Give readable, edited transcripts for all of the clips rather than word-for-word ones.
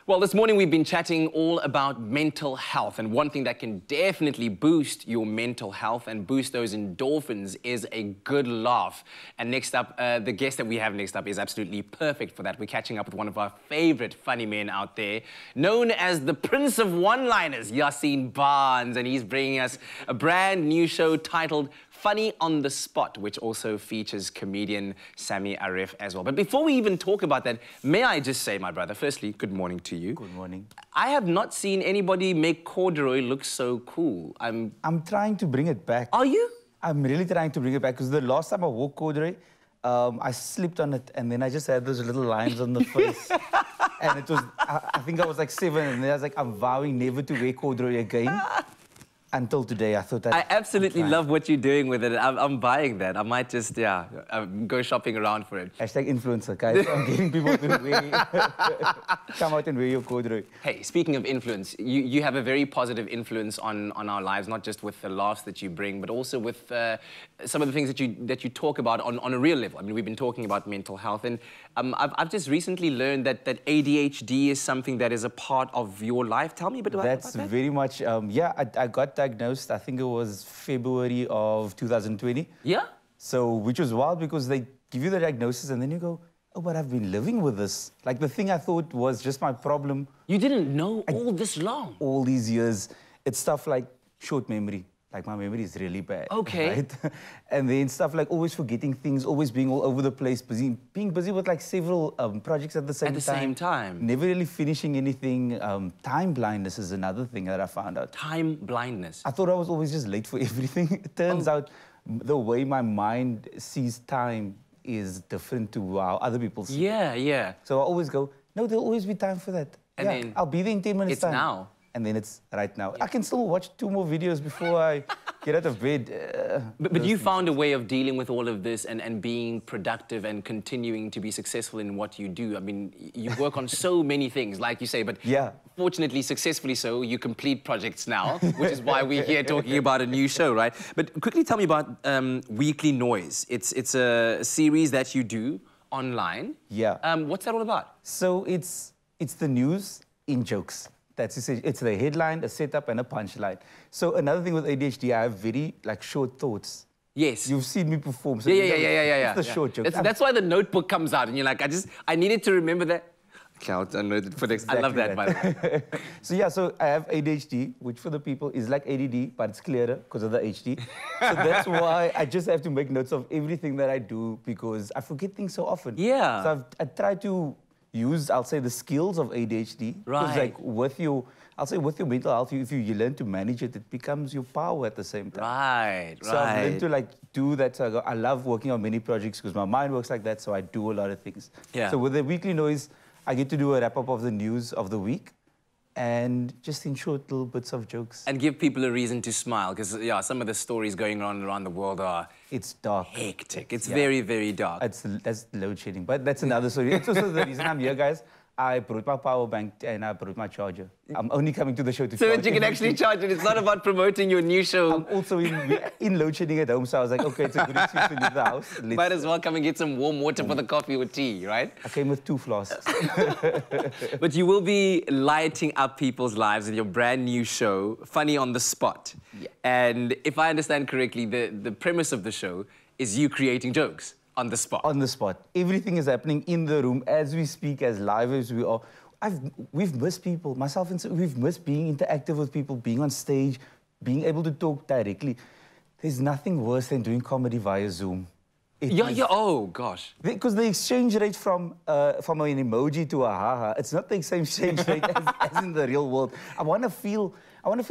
Well, this morning we've been chatting all about mental health, and one thing that can definitely boost your mental health and boost those endorphins is a good laugh. And next up, the guest that we have next up is absolutely perfect for that. We're catching up with one of our favorite funny men out there, known as the Prince of One-Liners, Yaaseen, and he's bringing us a brand new show titled Funny on the Spot, which also features comedian Sammy Arif as well. But before we even talk about that, may I just say, my brother, firstly, good morning to you. Good morning. I have not seen anybody make corduroy look so cool. I'm trying to bring it back. Are you? I'm really trying to bring it back because the last time I wore corduroy, I slipped on it and then I just had those little lines on the face. And it was, I think I was like 7 and then I was like, I'm vowing never to wear corduroy again. Until today, I thought that... I absolutely love what you're doing with it. I'm buying that. I might just, go shopping around for it. Hashtag influencer, guys. I'm getting people to come out and wear your corduroy. Hey, speaking of influence, you have a very positive influence on our lives, not just with the laughs that you bring, but also with some of the things that you talk about on a real level. I mean, we've been talking about mental health, and I've just recently learned that ADHD is something that is a part of your life. Tell me a bit about that. That's very much... I got diagnosed, I think it was February of 2020. Yeah? So, which was wild because they give you the diagnosis and then you go, oh, but I've been living with this. Like, the thing I thought was just my problem. You didn't know all this long? All these years. It's stuff like short memory. Like, my memory is really bad. Okay. Right? And then stuff like always forgetting things, always being all over the place, being busy with, like, several projects at the same time. At the same time. Never really finishing anything. Time blindness is another thing that I found out. Time blindness? I thought I was always just late for everything. It turns out the way my mind sees time is different to how other people see it. Yeah. So I always go, no, there'll always be time for that. And then I'll be there in 10 minutes time. It's now. And then it's right now. I can still watch 2 more videos before I get out of bed. But you found a way of dealing with all of this and being productive and continuing to be successful in what you do. I mean, you work on so many things, like you say, but fortunately, successfully so, you complete projects now, which is why we're here talking about a new show, right? But quickly tell me about Weekly Noise. It's a series that you do online. Yeah. What's that all about? So it's the news in jokes. That's essentially, it's the headline, a setup, and a punchline. So another thing with ADHD, I have very short thoughts. Yes. You've seen me perform. So yeah. It's the short joke. That's why the notebook comes out, and you're like, I needed to remember that. Okay, I'll download it for next. Exactly. I love that, by the way. So I have ADHD, which for the people is like ADD, but it's clearer because of the HD. So that's why I just have to make notes of everything that I do because I forget things so often. Yeah. So I try to use, I'll say, the skills of ADHD. Right. Because, like, with your mental health, if you learn to manage it, it becomes your power at the same time. Right. So I've learned to, do that. So I love working on many projects because my mind works like that, so I do a lot of things. Yeah. So with the Weekly Noise, I get to do a wrap-up of the news of the week and just in short little bits of jokes. And give people a reason to smile, because, some of the stories going on around the world are... It's dark. Hectic. It's very, very dark. That's load shedding, but that's another story. It's also the reason I'm here, guys. I brought my power bank and I brought my charger. I'm only coming to the show to so charge that you can actually charge it. It's not about promoting your new show. I'm also in load shedding at home, so I was like, okay, it's a good excuse to leave the house. Might as well come and get some warm water for the coffee or tea, right? I came with 2 flasks. But you will be lighting up people's lives with your brand new show, Funny on the Spot. Yeah. And if I understand correctly, the premise of the show is you creating jokes. On the spot. On the spot. Everything is happening in the room as we speak, as live as we are. We've missed people, myself and we've missed being interactive with people, being on stage, being able to talk directly. There's nothing worse than doing comedy via Zoom. Oh, gosh. Because the exchange rate from an emoji to a ha-ha, it's not the same exchange rate as in the real world. I want to feel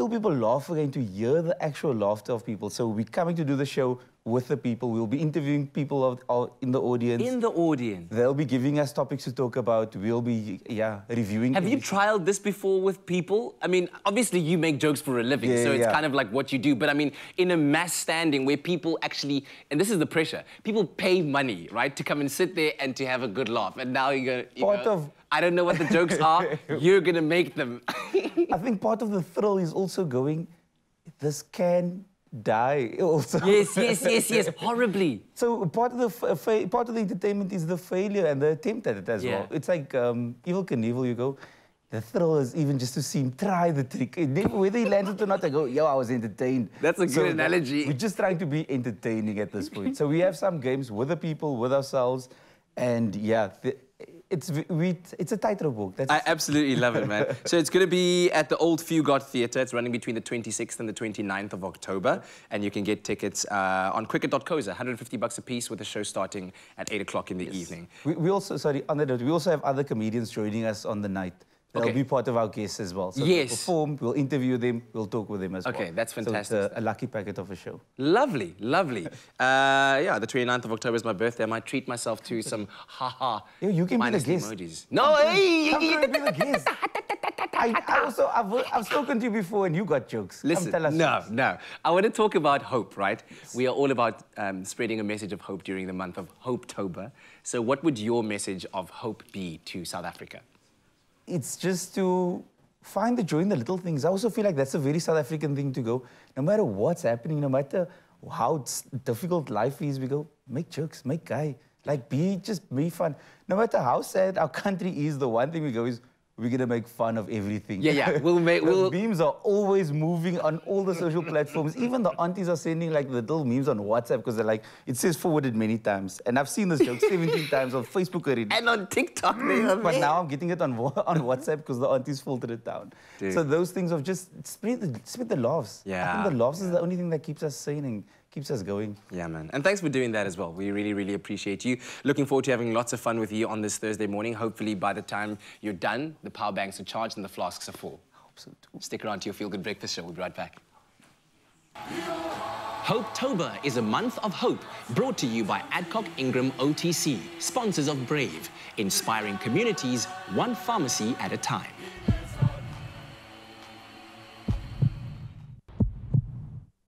people laugh again, to hear the actual laughter of people. So we're coming to do the show with the people. We'll be interviewing people in the audience. In the audience? They'll be giving us topics to talk about. We'll be, reviewing. Have you trialed this before with people? I mean, obviously you make jokes for a living, so it's kind of like what you do. But I mean, in a mass standing where people actually, and this is the pressure, people pay money, right, to come and sit there and to have a good laugh. And now you're going I don't know what the jokes are. You're going to make them. I think part of the thrill is also going, this can die also. Yes, horribly. So part of the entertainment is the failure and the attempt at it as well. It's like Evel Knievel, you go, the thrill is even just to see him try the trick. Whether he lands it or not, I go, yo, I was entertained. That's a good analogy. We're just trying to be entertaining at this point. So we have some games with the people, with ourselves, and yeah, it's a tightrope walk. I absolutely love it, man. So it's going to be at the Old Fugard Theatre. It's running between the 26th and the 29th of October. And you can get tickets on cricket.co.za, $150 a piece, with the show starting at 8 o'clock in the evening. We also, sorry, on that note, we also have other comedians joining us on the night. They'll be part of our guests as well. So yes. We'll perform, we'll interview them, we'll talk with them as well. Okay, that's fantastic. So it's a lucky packet of a show. Lovely, lovely. Yeah, the 29th of October is my birthday. I might treat myself to some ha-ha. You can be the guest. Emojis. No, hey! Come through and be the guest. I've spoken to you before and you got jokes. Listen, tell us no. I want to talk about hope, right? Yes. We are all about spreading a message of hope during the month of Hope-tober. So what would your message of hope be to South Africa? It's just to find the joy in the little things. I also feel like that's a very South African thing to go. No matter what's happening, no matter how difficult life is, we go, make jokes, make guy. Like, just be fun. No matter how sad our country is, the one thing we go is, we're going to make fun of everything. Yeah. The memes are always moving on all the social platforms. Even the aunties are sending like the little memes on WhatsApp because they're like, it says forwarded many times. And I've seen this joke 17 times on Facebook already. And on TikTok. But now I'm getting it on WhatsApp because the aunties filtered it down. Dude. So those things of just spread the laughs. Yeah. I think the laughs is the only thing that keeps us sane and keeps us going. Yeah, man. And thanks for doing that as well. We really, really appreciate you. Looking forward to having lots of fun with you on this Thursday morning. Hopefully, by the time you're done, the power banks are charged and the flasks are full. I hope so too. Stick around to your Feel Good Breakfast show. We'll be right back. Hope-tober is a month of hope, brought to you by Adcock Ingram OTC, sponsors of Brave, inspiring communities one pharmacy at a time.